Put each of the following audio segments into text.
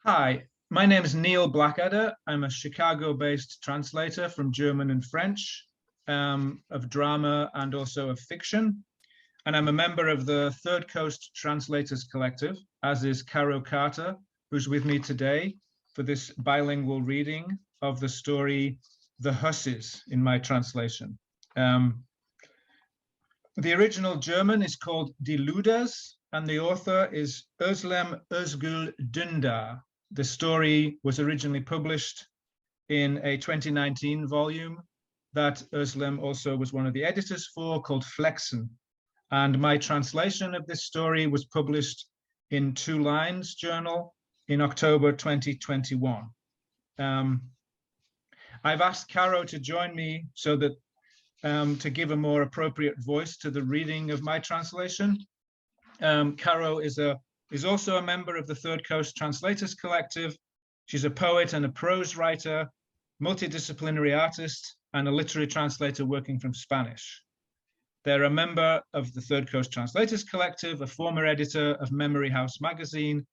Hi, my name is Neil Blackadder. I'm a Chicago-based translator from German and French, of drama and also of fiction. And I'm a member of the Third Coast Translators Collective, as is Caro Carter, who's with me today for this bilingual reading of the story The Hussies in my translation. The original German is called Die Luders, and the author is Özlem Özgül Dündar. The story was originally published in a 2019 volume that Özlem also was one of the editors for, called Flexen. And my translation of this story was published in Two Lines Journal in October 2021. I've asked Caro to join me so that to give a more appropriate voice to the reading of my translation. Caro is also a member of the Third Coast Translators Collective. She's a poet and a prose writer, multidisciplinary artist, and a literary translator working from Spanish. They're a member of the Third Coast Translators Collective, a former editor of Memory House magazine,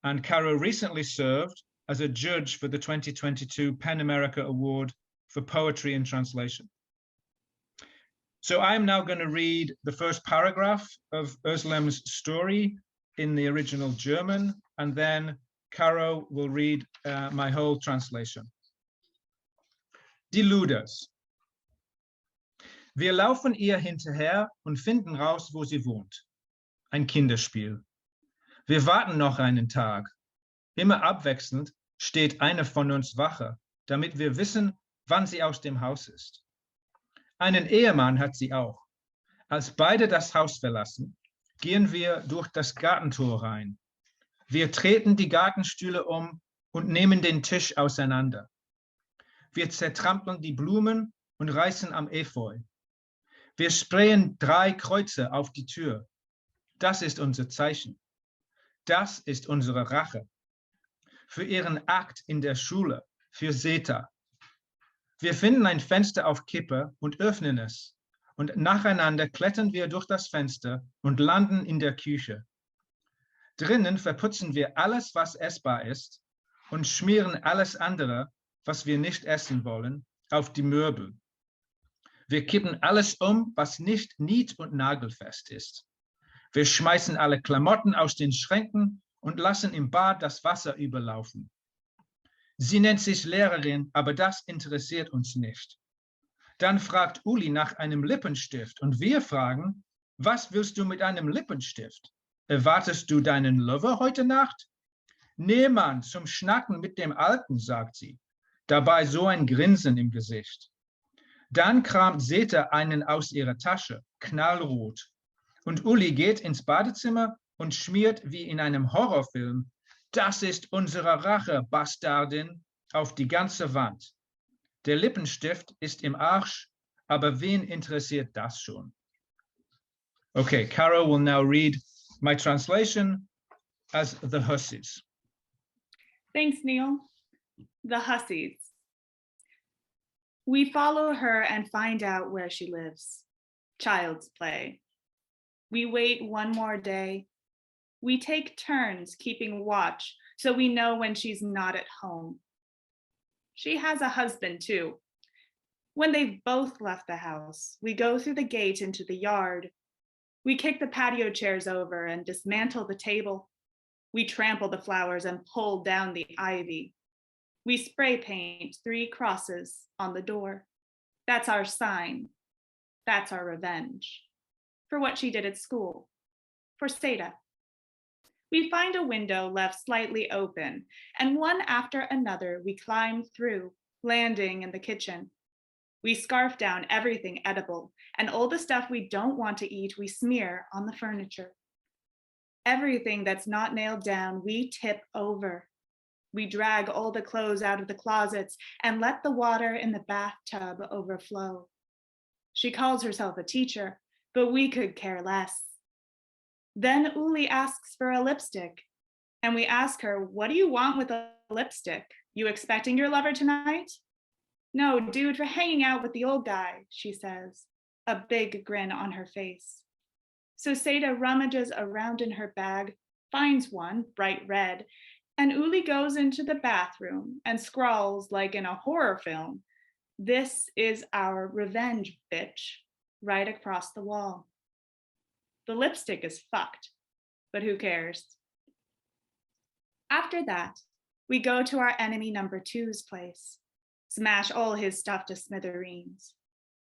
and Caro recently served as a judge for the 2022 PEN America Award for Poetry and Translation. So I'm now going to read the first paragraph of Özlem's story in the original German, and then Caro will read my whole translation. Die Luders. Wir laufen ihr hinterher und finden raus, wo sie wohnt. Ein Kinderspiel. Wir warten noch einen Tag. Immer abwechselnd steht eine von uns Wache, damit wir wissen, wann sie aus dem Haus ist. Einen Ehemann hat sie auch. Als beide das Haus verlassen, gehen wir durch das Gartentor rein. Wir treten die Gartenstühle um und nehmen den Tisch auseinander. Wir zertrampeln die Blumen und reißen am Efeu. Wir sprayen 3 Kreuze auf die Tür. Das ist unser Zeichen. Das ist unsere Rache. Für ihren Akt in der Schule, für Zeta. Wir finden ein Fenster auf Kippe und öffnen es. Und nacheinander klettern wir durch das Fenster und landen in der Küche. Drinnen verputzen wir alles, was essbar ist, und schmieren alles andere, was wir nicht essen wollen, auf die Möbel. Wir kippen alles um, was nicht nied- und nagelfest ist. Wir schmeißen alle Klamotten aus den Schränken und lassen im Bad das Wasser überlaufen. Sie nennt sich Lehrerin, aber das interessiert uns nicht. Dann fragt Uli nach einem Lippenstift und wir fragen, was willst du mit einem Lippenstift? Erwartest du deinen Lover heute Nacht? Nee, Mann, zum Schnacken mit dem Alten, sagt sie, dabei so ein Grinsen im Gesicht. Dann kramt Zeta einen aus ihrer Tasche, knallrot. Und Uli geht ins Badezimmer und schmiert wie in einem Horrorfilm, das ist unsere Rache, Bastardin, auf die ganze Wand. Der Lippenstift ist im Arsch, aber wen interessiert das schon? Okay, Caro will now read my translation as The Hussies. Thanks, Neil. The Hussies. We follow her and find out where she lives. Child's play. We wait one more day. We take turns keeping watch so we know when she's not at home. She has a husband too. When they've both left the house, we go through the gate into the yard. We kick the patio chairs over and dismantle the table. We trample the flowers and pull down the ivy. We spray paint 3 crosses on the door. That's our sign. That's our revenge. For what she did at school. For Seda. We find a window left slightly open, and one after another we climb through, landing in the kitchen. We scarf down everything edible, and all the stuff we don't want to eat we smear on the furniture. Everything that's not nailed down we tip over. We drag all the clothes out of the closets and let the water in the bathtub overflow. She calls herself a teacher, but we could care less. Then Uli asks for a lipstick, and we ask her, what do you want with a lipstick? You expecting your lover tonight? No, dude, for hanging out with the old guy, she says, a big grin on her face. So Seda rummages around in her bag, finds one, bright red, And Uli goes into the bathroom and scrawls like in a horror film, "This is our revenge, bitch," right across the wall. The lipstick is fucked, but who cares? After that, we go to our enemy number 2's place, smash all his stuff to smithereens.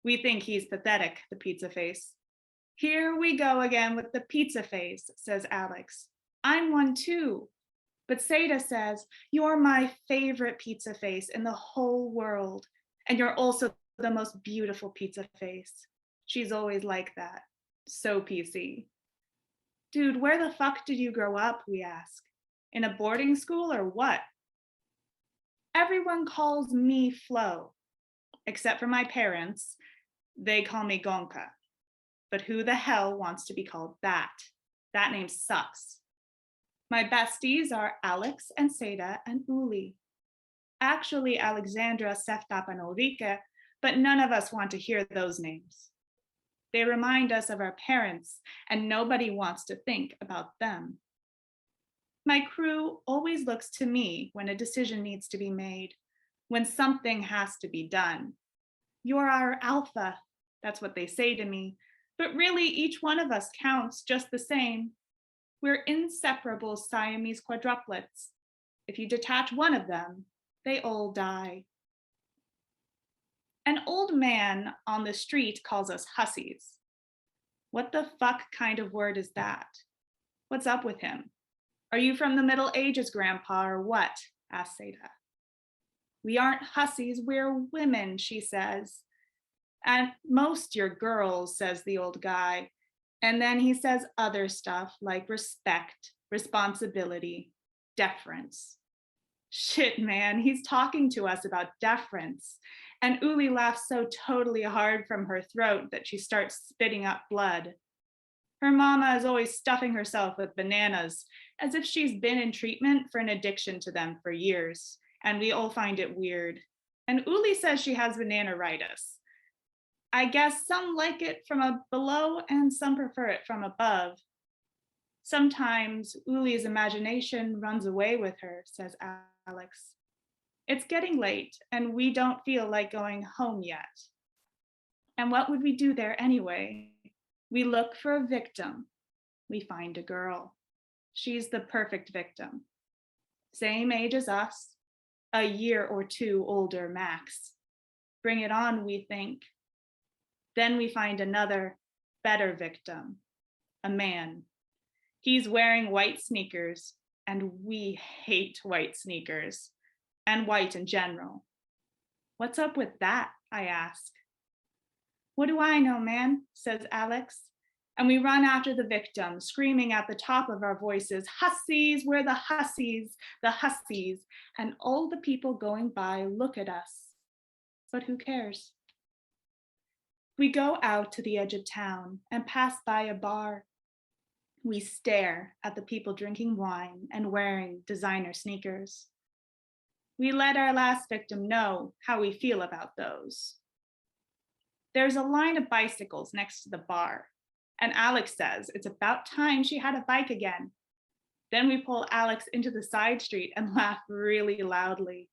We think he's pathetic, the pizza face. "Here we go again with the pizza face," says Alex. "I'm one too." But Seda says, "You're my favorite pizza face in the whole world. And you're also the most beautiful pizza face." She's always like that. So PC. "Dude, where the fuck did you grow up?" we ask. "In a boarding school or what?" Everyone calls me Flo, except for my parents. They call me Gonka. But who the hell wants to be called that? That name sucks. My besties are Alex and Seda and Uli. Actually, Alexandra, Seftap, and Ulrike, but none of us want to hear those names. They remind us of our parents, and nobody wants to think about them. My crew always looks to me when a decision needs to be made, when something has to be done. "You're our alpha," that's what they say to me, but really each one of us counts just the same. We're inseparable Siamese quadruplets. If you detach one of them, they all die. An old man on the street calls us Hussies. What the fuck kind of word is that? What's up with him? "Are you from the Middle Ages, Grandpa, or what?" asks Seda. "We aren't Hussies, we're women," she says. "And most you're girls," says the old guy. And then he says other stuff like respect, responsibility, deference. Shit, man, he's talking to us about deference. And Uli laughs so totally hard from her throat that she starts spitting up blood. Her mama is always stuffing herself with bananas, as if she's been in treatment for an addiction to them for years. And we all find it weird. And Uli says she has bananaritis. I guess some like it from below and some prefer it from above. Sometimes Uli's imagination runs away with her, says Alex. It's getting late and we don't feel like going home yet. And what would we do there anyway? We look for a victim. We find a girl. She's the perfect victim. Same age as us, a year or two older max. Bring it on, we think. Then we find another, better victim, a man. He's wearing white sneakers, and we hate white sneakers, and white in general. What's up with that, I ask. What do I know, man, says Alex. And we run after the victim, screaming at the top of our voices, Hussies, we're the Hussies, the Hussies. And all the people going by look at us. But who cares? We go out to the edge of town and pass by a bar. We stare at the people drinking wine and wearing designer sneakers. We let our last victim know how we feel about those. There's a line of bicycles next to the bar, and Alex says it's about time she had a bike again. Then we pull Alex into the side street and laugh really loudly.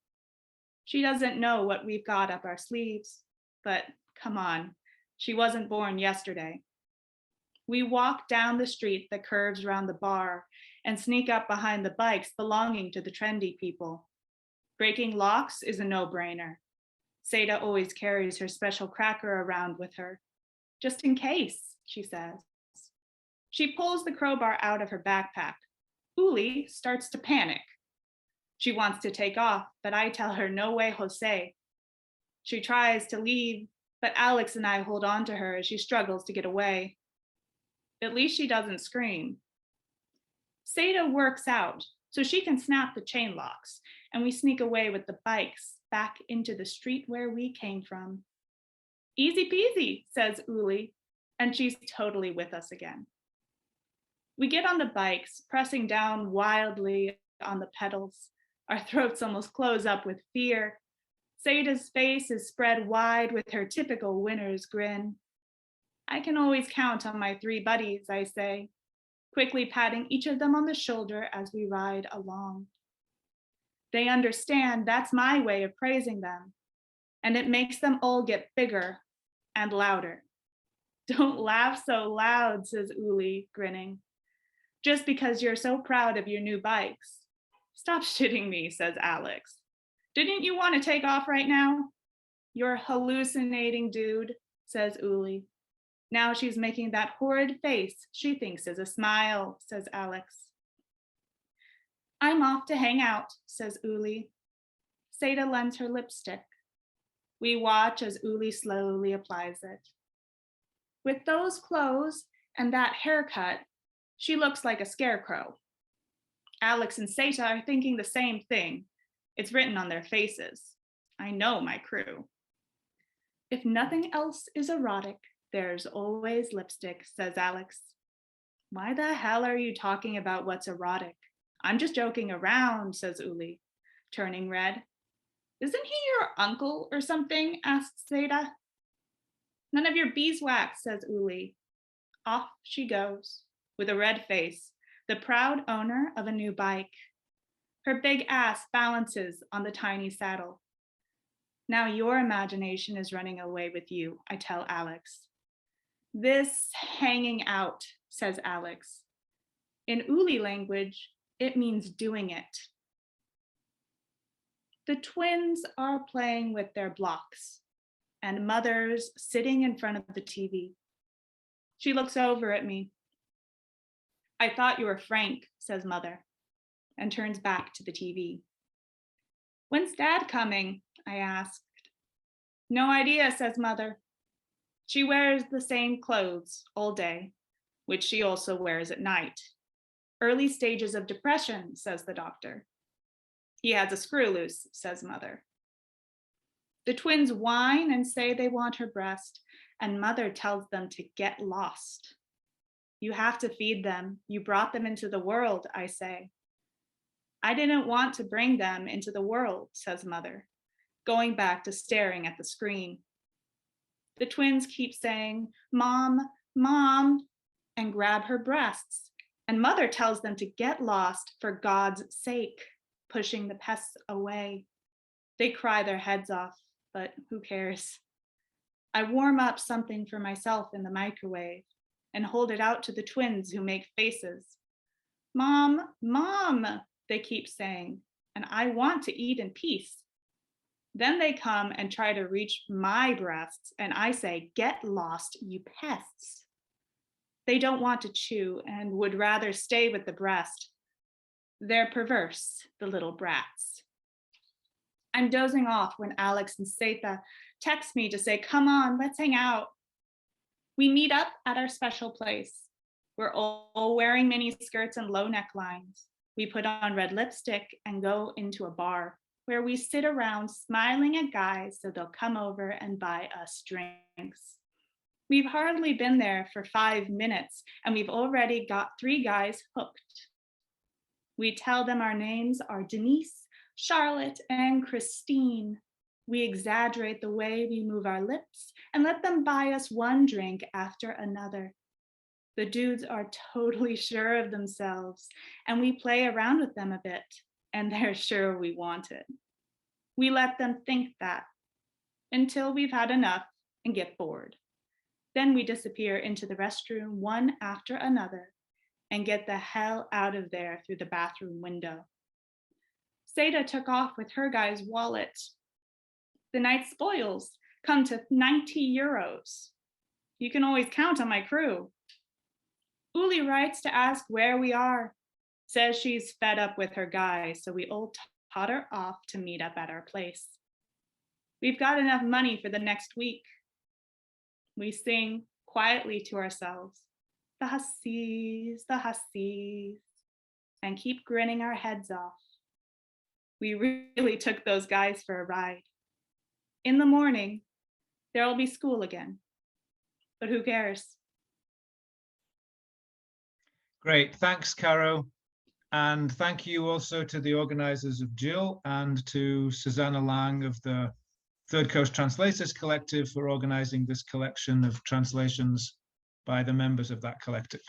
She doesn't know what we've got up our sleeves, but come on. She wasn't born yesterday. We walk down the street that curves around the bar and sneak up behind the bikes belonging to the trendy people. Breaking locks is a no-brainer. Seda always carries her special cracker around with her. Just in case, she says. She pulls the crowbar out of her backpack. Uli starts to panic. She wants to take off, but I tell her, no way, Jose. She tries to leave, but Alex and I hold on to her as she struggles to get away. At least she doesn't scream. Seda works out so she can snap the chain locks, and we sneak away with the bikes back into the street where we came from. Easy peasy, says Uli, and she's totally with us again. We get on the bikes, pressing down wildly on the pedals. Our throats almost close up with fear. Seda's face is spread wide with her typical winner's grin. I can always count on my 3 buddies, I say, quickly patting each of them on the shoulder as we ride along. They understand that's my way of praising them, and it makes them all get bigger and louder. Don't laugh so loud, says Uli, grinning. Just because you're so proud of your new bikes. Stop shitting me, says Alex. Didn't you want to take off right now? You're hallucinating, dude, says Uli. Now she's making that horrid face she thinks is a smile, says Alex. I'm off to hang out, says Uli. Seda lends her lipstick. We watch as Uli slowly applies it. With those clothes and that haircut, she looks like a scarecrow. Alex and Seda are thinking the same thing. It's written on their faces. I know my crew. If nothing else is erotic, there's always lipstick, says Alex. Why the hell are you talking about what's erotic? I'm just joking around, says Uli, turning red. Isn't he your uncle or something? Asks Seda. None of your beeswax, says Uli. Off she goes, with a red face, the proud owner of a new bike. Her big ass balances on the tiny saddle. Now your imagination is running away with you, I tell Alex. This hanging out, says Alex. In Uli language, it means doing it. The twins are playing with their blocks, and Mother's sitting in front of the TV. She looks over at me. I thought you were Frank, says Mother, and turns back to the TV. When's Dad coming? I asked. No idea, says Mother. She wears the same clothes all day, which she also wears at night. Early stages of depression, says the doctor. He has a screw loose, says Mother. The twins whine and say they want her breast, and Mother tells them to get lost. You have to feed them. You brought them into the world, I say. I didn't want to bring them into the world, says Mother, going back to staring at the screen. The twins keep saying, Mom, Mom, and grab her breasts, and Mother tells them to get lost for God's sake, pushing the pests away. They cry their heads off, but who cares? I warm up something for myself in the microwave and hold it out to the twins who make faces. Mom, Mom, they keep saying, and I want to eat in peace. Then they come and try to reach my breasts, and I say, get lost, you pests. They don't want to chew and would rather stay with the breast. They're perverse, the little brats. I'm dozing off when Alex and Seda text me to say, come on, let's hang out. We meet up at our special place. We're all wearing mini skirts and low necklines. We put on red lipstick and go into a bar where we sit around smiling at guys so they'll come over and buy us drinks. We've hardly been there for 5 minutes and we've already got 3 guys hooked. We tell them our names are Denise, Charlotte, and Christine. We exaggerate the way we move our lips and let them buy us one drink after another. The dudes are totally sure of themselves, and we play around with them a bit, and they're sure we want it. We let them think that until we've had enough and get bored. Then we disappear into the restroom one after another and get the hell out of there through the bathroom window. Seda took off with her guy's wallet. The night's spoils come to 90 euros. You can always count on my crew. Uli writes to ask where we are, says she's fed up with her guy, so we all totter off to meet up at our place. We've got enough money for the next week. We sing quietly to ourselves, the Hussies, and keep grinning our heads off. We really took those guys for a ride. In the morning, there'll be school again, but who cares? Great, thanks, Caro. And thank you also to the organizers of Jill and to Susanna Lang of the Third Coast Translators Collective for organizing this collection of translations by the members of that collective.